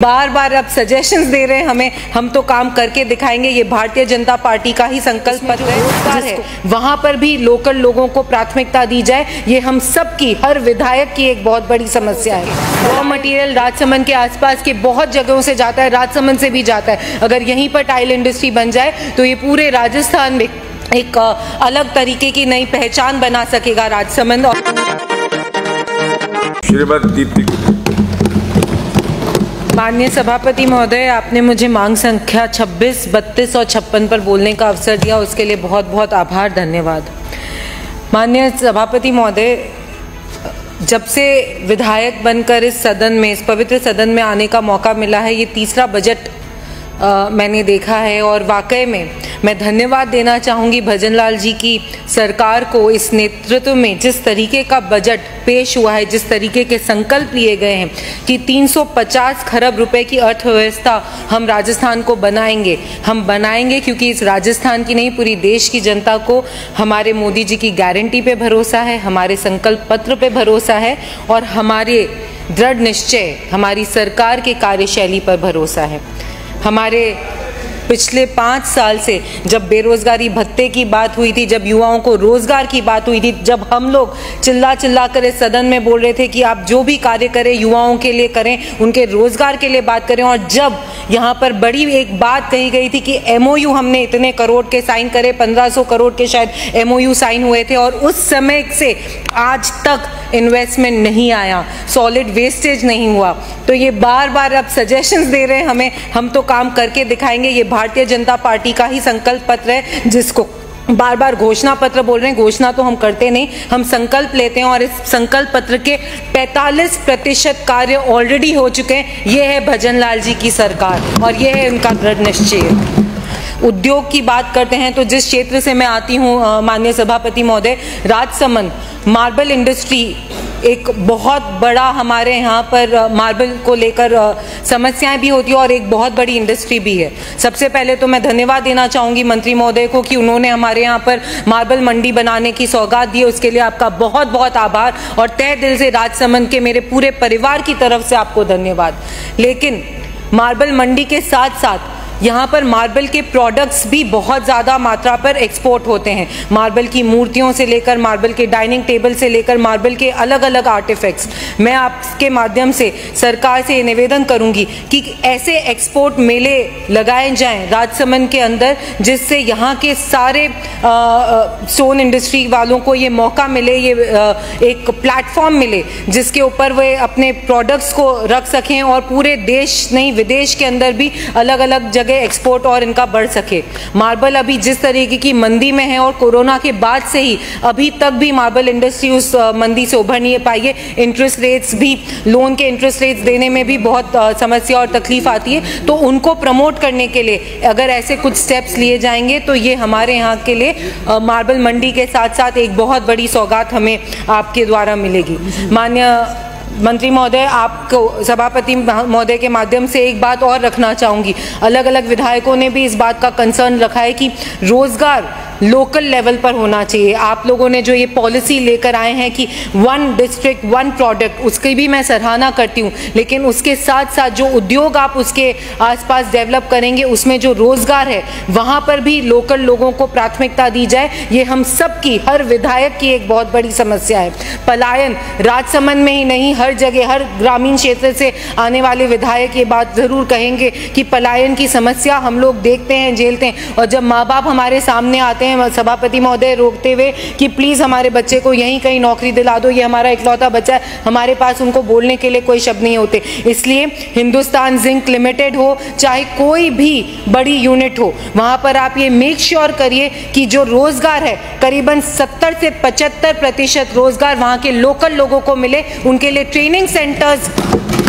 बार बार अब सजेशंस दे रहे हैं हमें, हम तो काम करके दिखाएंगे। ये भारतीय जनता पार्टी का ही संकल्प पत्र है, वहां पर भी लोकल लोगों को प्राथमिकता दी जाए। ये हम सब की, हर विधायक की एक बहुत बड़ी समस्या है। रॉ मटेरियल राजसमंद के आसपास के बहुत जगहों से जाता है, राजसमंद से भी जाता है। अगर यहीं पर टाइल इंडस्ट्री बन जाए तो ये पूरे राजस्थान में एक अलग तरीके की नई पहचान बना सकेगा राजसमंद। माननीय सभापति महोदय, आपने मुझे मांग संख्या 26, 32 और 56 पर बोलने का अवसर दिया, उसके लिए बहुत बहुत आभार, धन्यवाद। माननीय सभापति महोदय, जब से विधायक बनकर इस सदन में, इस पवित्र सदन में आने का मौका मिला है, ये तीसरा बजट मैंने देखा है और वाकई में मैं धन्यवाद देना चाहूँगी भजनलाल जी की सरकार को। इस नेतृत्व में जिस तरीके का बजट पेश हुआ है, जिस तरीके के संकल्प लिए गए हैं कि 350 खरब रुपए की अर्थव्यवस्था हम राजस्थान को बनाएंगे, हम बनाएंगे क्योंकि इस राजस्थान की नहीं, पूरी देश की जनता को हमारे मोदी जी की गारंटी पे भरोसा है, हमारे संकल्प पत्र पे भरोसा है और हमारे दृढ़ निश्चय, हमारी सरकार के कार्यशैली पर भरोसा है। हमारे पिछले 5 साल से जब बेरोजगारी भत्ते की बात हुई थी, जब युवाओं को रोजगार की बात हुई थी, जब हम लोग चिल्ला कर इस सदन में बोल रहे थे कि आप जो भी कार्य करें युवाओं के लिए करें, उनके रोजगार के लिए बात करें, और जब यहाँ पर बड़ी एक बात कही गई थी कि MOU हमने इतने करोड़ के साइन करे, 1500 करोड़ के शायद MOU साइन हुए थे, और उस समय से आज तक इन्वेस्टमेंट नहीं आया, सॉलिड वेस्टेज नहीं हुआ। तो ये बार बार अब सजेशंस दे रहे हैं हमें, हम तो काम करके दिखाएंगे। ये भारतीय जनता पार्टी का ही संकल्प पत्र है, जिसको बार बार घोषणा पत्र बोल रहे हैं। घोषणा तो हम करते नहीं, हम संकल्प लेते हैं, और इस संकल्प पत्र के 45% कार्य ऑलरेडी हो चुके हैं। ये है भजनलाल जी की सरकार और ये है उनका दृढ़ निश्चय। उद्योग की बात करते हैं तो जिस क्षेत्र से मैं आती हूँ माननीय सभापति महोदय, राजसमंद मार्बल इंडस्ट्री एक बहुत बड़ा, हमारे यहाँ पर मार्बल को लेकर समस्याएं भी होती है और एक बहुत बड़ी इंडस्ट्री भी है। सबसे पहले तो मैं धन्यवाद देना चाहूँगी मंत्री महोदय को कि उन्होंने हमारे यहाँ पर मार्बल मंडी बनाने की सौगात दी है, उसके लिए आपका बहुत बहुत आभार और तहे दिल से राजसमंद के मेरे पूरे परिवार की तरफ से आपको धन्यवाद। लेकिन मार्बल मंडी के साथ साथ यहाँ पर मार्बल के प्रोडक्ट्स भी बहुत ज़्यादा मात्रा पर एक्सपोर्ट होते हैं। मार्बल की मूर्तियों से लेकर, मार्बल के डाइनिंग टेबल से लेकर, मार्बल के अलग अलग आर्टिफैक्ट्स। मैं आपके माध्यम से सरकार से निवेदन करूंगी कि ऐसे एक्सपोर्ट मेले लगाए जाएं राजसमंद के अंदर, जिससे यहाँ के सारे स्टोन इंडस्ट्री वालों को ये मौका मिले, ये एक प्लेटफॉर्म मिले जिसके ऊपर वे अपने प्रोडक्ट्स को रख सकें और पूरे देश नहीं, विदेश के अंदर भी अलग अलग जगह एक्सपोर्ट और इनका बढ़ सके। मार्बल अभी जिस तरीके की मंदी में है और कोरोना के बाद से ही अभी तक भी मार्बल इंडस्ट्री उस मंदी से उभर नहीं पाई है। इंटरेस्ट रेट्स भी, लोन के इंटरेस्ट रेट्स देने में भी बहुत समस्या और तकलीफ आती है। तो उनको प्रमोट करने के लिए अगर ऐसे कुछ स्टेप्स लिए जाएंगे तो ये हमारे यहाँ के लिए मार्बल मंडी के साथ साथ एक बहुत बड़ी सौगात हमें आपके द्वारा मिलेगी। माननीय मंत्री महोदय, आपको सभापति महोदय के माध्यम से एक बात और रखना चाहूँगी। अलग अलग विधायकों ने भी इस बात का कंसर्न रखा है कि रोजगार लोकल लेवल पर होना चाहिए। आप लोगों ने जो ये पॉलिसी लेकर आए हैं कि 1 डिस्ट्रिक्ट 1 प्रोडक्ट, उसकी भी मैं सराहना करती हूँ, लेकिन उसके साथ साथ जो उद्योग आप उसके आसपास डेवलप करेंगे, उसमें जो रोजगार है वहाँ पर भी लोकल लोगों को प्राथमिकता दी जाए। ये हम सब की, हर विधायक की एक बहुत बड़ी समस्या है। पलायन राजसमंद में ही नहीं, हर जगह, हर ग्रामीण क्षेत्र से आने वाले विधायक ये बात जरूर कहेंगे कि पलायन की समस्या हम लोग देखते हैं, झेलते हैं, और जब माँ बाप हमारे सामने आते हैं सभापति महोदय रोकते हुए कि प्लीज हमारे बच्चे को यहीं कहीं नौकरी दिला दो, ये हमारा इकलौता बच्चा है, हमारे पास उनको बोलने के लिए कोई शब्द नहीं होते। इसलिए हिंदुस्तान जिंक लिमिटेड हो, चाहे कोई भी बड़ी यूनिट हो, वहां पर आप ये मेक श्योर करिए कि जो रोजगार है करीबन 70 से 75% रोजगार वहां के लोकल लोगों को मिले। उनके लिए ट्रेनिंग सेंटर्स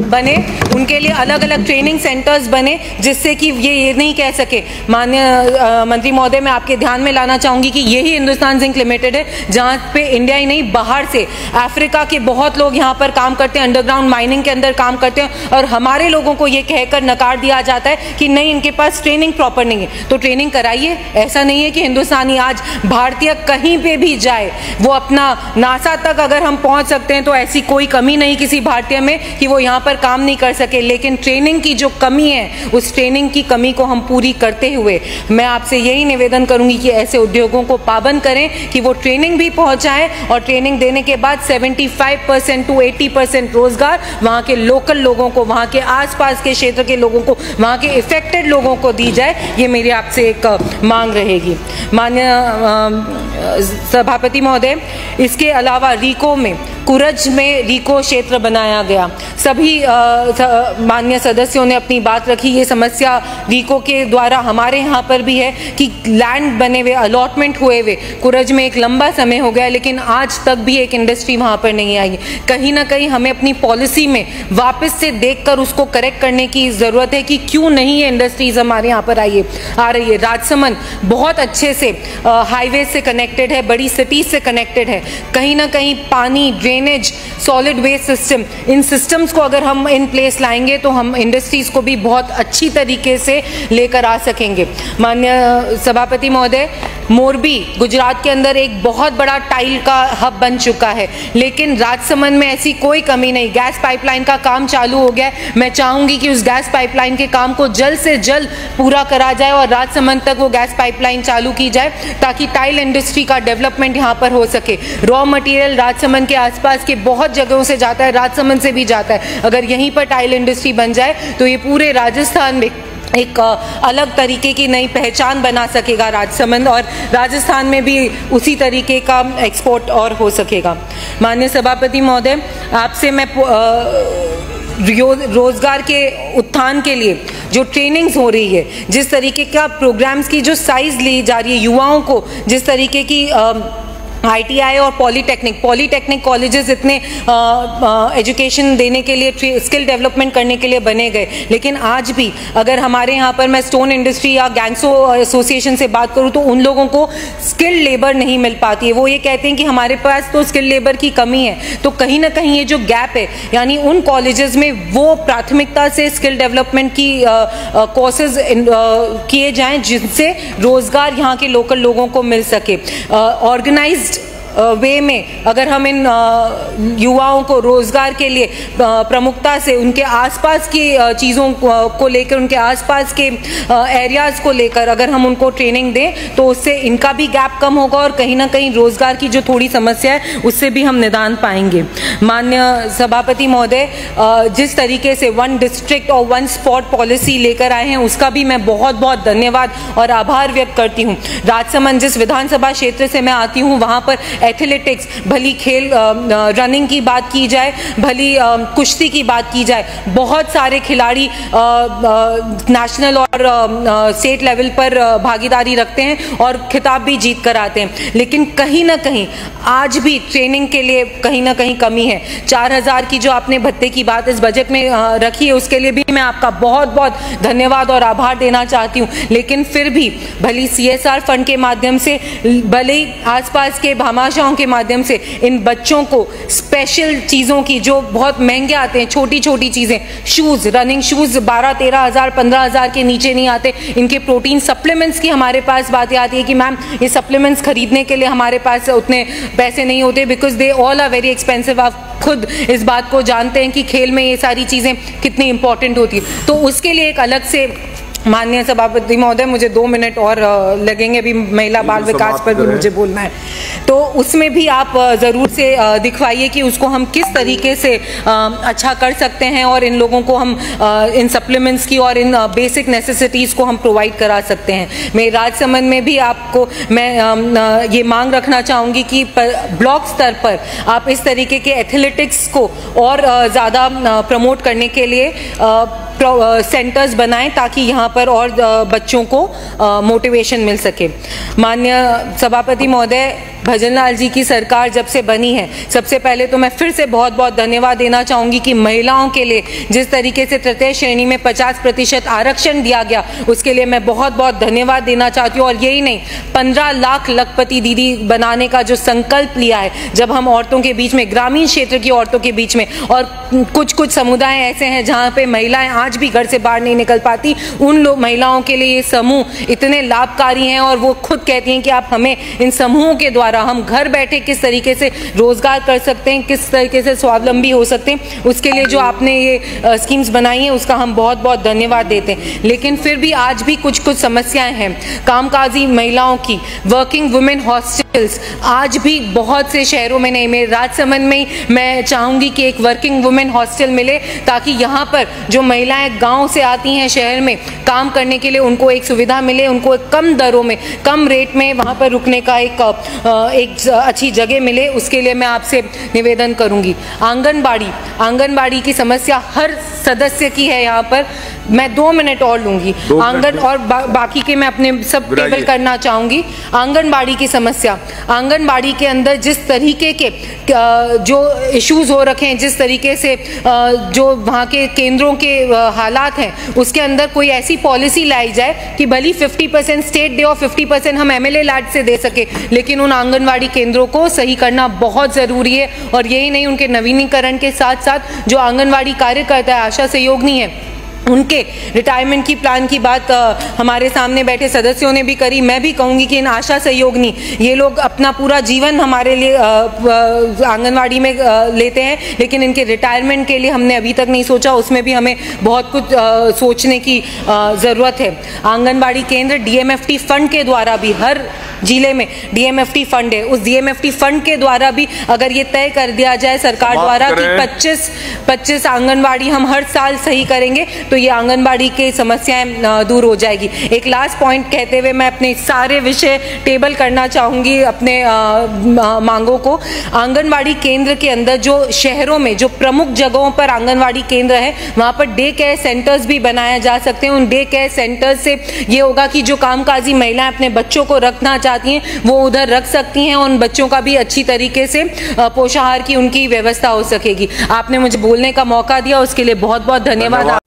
बने, उनके लिए अलग अलग ट्रेनिंग सेंटर्स बने, जिससे कि ये नहीं कह सके। माननीय मंत्री महोदय, मैं आपके ध्यान में लाना चाहूंगी कि यही हिंदुस्तान जिंक लिमिटेड है जहां पे इंडिया ही नहीं, बाहर से अफ्रीका के बहुत लोग यहां पर काम करते हैं, अंडरग्राउंड माइनिंग के अंदर काम करते हैं, और हमारे लोगों को ये कहकर नकार दिया जाता है कि नहीं, इनके पास ट्रेनिंग प्रॉपर नहीं है। तो ट्रेनिंग कराइए। ऐसा नहीं है कि हिंदुस्तानी आज भारतीय कहीं पे भी जाए, वो अपना नासा तक अगर हम पहुंच सकते हैं तो ऐसी कोई कमी नहीं किसी भारतीय में कि वो यहाँ पर काम नहीं कर सके, लेकिन ट्रेनिंग की जो कमी है उस ट्रेनिंग की कमी को हम पूरी करते हुए मैं आपसे यही निवेदन करूंगी कि ऐसे उद्योगों को पाबंद करें कि वो ट्रेनिंग भी पहुंचाएं और ट्रेनिंग देने के बाद 75% to 80% रोजगार वहां के लोकल लोगों को, वहां के आसपास के क्षेत्र के लोगों को, वहां के इफेक्टेड लोगों को दी जाए। ये मेरी आपसे एक मांग रहेगी। माननीय सभापति महोदय, इसके अलावा रीको में, कुरज में रीको क्षेत्र बनाया गया। सभी माननीय सदस्यों ने अपनी बात रखी। ये समस्या रीको के द्वारा हमारे यहाँ पर भी है कि लैंड बने हुए, अलॉटमेंट हुए हुए कुरज में एक लंबा समय हो गया, लेकिन आज तक भी एक इंडस्ट्री वहाँ पर नहीं आई। कहीं ना कहीं हमें अपनी पॉलिसी में वापस से देखकर उसको करेक्ट करने की ज़रूरत है कि क्यों नहीं ये इंडस्ट्रीज हमारे यहाँ पर आ रही है। राजसमंद बहुत अच्छे से हाईवे से कनेक्टेड है, बड़ी सिटीज से कनेक्टेड है। कहीं ना कहीं पानी, ड्रेनेज, सॉलिड वेस्ट सिस्टम, इन सिस्टम्स को अगर हम इन प्लेस लाएंगे तो हम इंडस्ट्रीज को भी बहुत अच्छी तरीके से लेकर आ सकेंगे। माननीय सभापति महोदय, मोरबी गुजरात के अंदर एक बहुत बड़ा टाइल का हब बन चुका है, लेकिन राजसमंद में ऐसी कोई कमी नहीं। गैस पाइपलाइन का काम चालू हो गया है। मैं चाहूंगी कि उस गैस पाइपलाइन के काम को जल्द से जल्द पूरा करा जाए और राजसमंद तक वो गैस पाइपलाइन चालू की जाए ताकि टाइल इंडस्ट्री का डेवलपमेंट यहाँ पर हो सके। रॉ मटेरियल राजसमंद के आसपास के बहुत जगहों से जाता है, राजसमंद से भी जाता है। अगर यहीं पर टाइल इंडस्ट्री बन जाए तो ये पूरे राजस्थान में एक अलग तरीके की नई पहचान बना सकेगा राजसमंद, और राजस्थान में भी उसी तरीके का एक्सपोर्ट और हो सकेगा। माननीय सभापति महोदय, आपसे मैं रोजगार के उत्थान के लिए जो ट्रेनिंग्स हो रही है, जिस तरीके का प्रोग्राम्स की जो साइज ली जा रही है, युवाओं को जिस तरीके की ITI और पॉलीटेक्निक कॉलेजेस इतने एजुकेशन देने के लिए, स्किल डेवलपमेंट करने के लिए बने गए, लेकिन आज भी अगर हमारे यहाँ पर मैं स्टोन इंडस्ट्री या गैंगसो एसोसिएशन से बात करूँ तो उन लोगों को स्किल लेबर नहीं मिल पाती है। वो ये कहते हैं कि हमारे पास तो स्किल लेबर की कमी है। तो कहीं ना कहीं ये जो गैप है, यानी उन कॉलेजेस में वो प्राथमिकता से स्किल डेवलपमेंट की कोर्सेज किए जाएं जिनसे रोजगार यहाँ के लोकल लोगों को मिल सके। ऑर्गेनाइज्ड वे में अगर हम इन युवाओं को रोजगार के लिए प्रमुखता से उनके आसपास की चीज़ों को लेकर, उनके आसपास के एरियाज़ को लेकर अगर हम उनको ट्रेनिंग दें तो उससे इनका भी गैप कम होगा और कहीं ना कहीं रोजगार की जो थोड़ी समस्या है उससे भी हम निदान पाएंगे। माननीय सभापति महोदय, जिस तरीके से 1 डिस्ट्रिक्ट और 1 स्पॉट पॉलिसी लेकर आए हैं उसका भी मैं बहुत बहुत धन्यवाद और आभार व्यक्त करती हूँ। राजसमंद जिस विधानसभा क्षेत्र से मैं आती हूँ वहाँ पर एथलेटिक्स, भली खेल रनिंग की बात की जाए, भली कुश्ती की बात की जाए, बहुत सारे खिलाड़ी नेशनल और स्टेट लेवल पर भागीदारी रखते हैं और खिताब भी जीत कर आते हैं, लेकिन कहीं ना कहीं आज भी ट्रेनिंग के लिए कहीं ना कहीं कमी है। 4000 की जो आपने भत्ते की बात इस बजट में रखी है उसके लिए भी मैं आपका बहुत बहुत धन्यवाद और आभार देना चाहती हूँ, लेकिन फिर भी भली CSR फंड के माध्यम से, भले ही आसपास के भामाशाहों के माध्यम से इन बच्चों को स्पेशल चीज़ों की जो बहुत महंगे आते हैं, छोटी छोटी चीज़ें, शूज़, रनिंग शूज़ 12-13 हज़ार 15 हज़ार के नीचे नहीं आते। इनके प्रोटीन सप्लीमेंट्स की हमारे पास बातें आती है कि मैम ये सप्लीमेंट्स खरीदने के लिए हमारे पास उतने पैसे नहीं होते, because they all are very expensive. आप खुद इस बात को जानते हैं कि खेल में ये सारी चीज़ें कितनी इंपॉर्टेंट होती है। तो उसके लिए एक अलग से, माननीय सभापति महोदय मुझे 2 मिनट और लगेंगे, अभी महिला बाल विकास पर भी मुझे बोलना है, तो उसमें भी आप ज़रूर से दिखवाइए कि उसको हम किस तरीके से अच्छा कर सकते हैं और इन लोगों को हम इन सप्लीमेंट्स की और इन बेसिक नेसेसिटीज़ को हम प्रोवाइड करा सकते हैं। मैं राजसमंद में भी आपको मैं ये मांग रखना चाहूँगी कि ब्लॉक स्तर पर आप इस तरीके के एथलेटिक्स को और ज़्यादा प्रमोट करने के लिए सेंटर्स बनाएं ताकि यहाँ पर और बच्चों को मोटिवेशन मिल सके। माननीय सभापति महोदय, भजनलाल जी की सरकार जब से बनी है, सबसे पहले तो मैं फिर से बहुत बहुत धन्यवाद देना चाहूँगी कि महिलाओं के लिए जिस तरीके से तृतीय श्रेणी में 50% आरक्षण दिया गया उसके लिए मैं बहुत बहुत धन्यवाद देना चाहती हूँ। और यही नहीं, 15 लाख लखपति दीदी बनाने का जो संकल्प लिया है, जब हम औरतों के बीच में, ग्रामीण क्षेत्र की औरतों के बीच में, और कुछ समुदाय ऐसे हैं जहाँ पे महिलाएं आज भी घर से बाहर नहीं निकल पाती, उन महिलाओं के लिए ये समूह इतने लाभकारी हैं और वो खुद कहती हैं कि आप हमें इन समूहों के द्वारा द्वारा हम घर बैठे किस तरीके से रोजगार कर सकते हैं, किस तरीके से स्वावलंबी हो सकते हैं, उसके लिए जो आपने ये स्कीम्स बनाई हैं उसका हम बहुत बहुत धन्यवाद देते हैं। लेकिन फिर भी आज भी कुछ कुछ समस्याएं हैं। कामकाजी महिलाओं की वर्किंग वुमेन हॉस्टल्स आज भी बहुत से शहरों में नहीं। मेरे राजसमंद में मैं चाहूँगी कि एक वर्किंग वुमेन हॉस्टल मिले, ताकि यहाँ पर जो महिलाएं गाँव से आती हैं शहर में काम करने के लिए, उनको एक सुविधा मिले, उनको एक कम दरों में, कम रेट में वहाँ पर रुकने का एक अच्छी जगह मिले। उसके लिए मैं आपसे निवेदन करूँगी। आंगनबाड़ी की समस्या हर सदस्य की है यहाँ पर। मैं 2 मिनट और लूँगी। आंगन और बाकी के मैं अपने सब टेबल करना चाहूँगी। आंगनबाड़ी की समस्या, आंगनबाड़ी के अंदर जिस तरीके के जो इश्यूज हो रखे हैं, जिस तरीके से जो वहाँ के केंद्रों के हालात हैं, उसके अंदर कोई ऐसी पॉलिसी लाई जाए कि भली 50% स्टेट दे और 50% हम MLA लैड से दे सके, लेकिन उन आंगनबाड़ी केंद्रों को सही करना बहुत ज़रूरी है। और यही नहीं, उनके नवीनीकरण के साथ साथ जो आंगनबाड़ी कार्यकर्ता है, आशा सहयोगिनी है, उनके रिटायरमेंट की प्लान की बात हमारे सामने बैठे सदस्यों ने भी करी। मैं भी कहूँगी कि इन आशा सहयोगिनी, ये लोग अपना पूरा जीवन हमारे लिए आंगनवाड़ी में लेते हैं, लेकिन इनके रिटायरमेंट के लिए हमने अभी तक नहीं सोचा। उसमें भी हमें बहुत कुछ सोचने की ज़रूरत है। आंगनबाड़ी केंद्र DMFT फंड के द्वारा भी, हर जिले में DMFT फंड है, उस DMFT फंड के द्वारा भी अगर ये तय कर दिया जाए सरकार द्वारा कि 25 आंगनबाड़ी हम हर साल सही करेंगे, तो ये आंगनबाड़ी की समस्याएं दूर हो जाएगी। एक लास्ट पॉइंट कहते हुए मैं अपने सारे विषय टेबल करना चाहूँगी, अपने मांगों को। आंगनबाड़ी केंद्र के अंदर जो शहरों में जो प्रमुख जगहों पर आंगनबाड़ी केंद्र है, वहाँ पर डे केयर सेंटर्स भी बनाया जा सकते हैं। उन डे केयर सेंटर्स से ये होगा कि जो कामकाजी महिलाएं अपने बच्चों को रखना चाहती हैं, वो उधर रख सकती हैं, उन बच्चों का भी अच्छी तरीके से पोषाहार की उनकी व्यवस्था हो सकेगी। आपने मुझे बोलने का मौका दिया, उसके लिए बहुत बहुत धन्यवाद।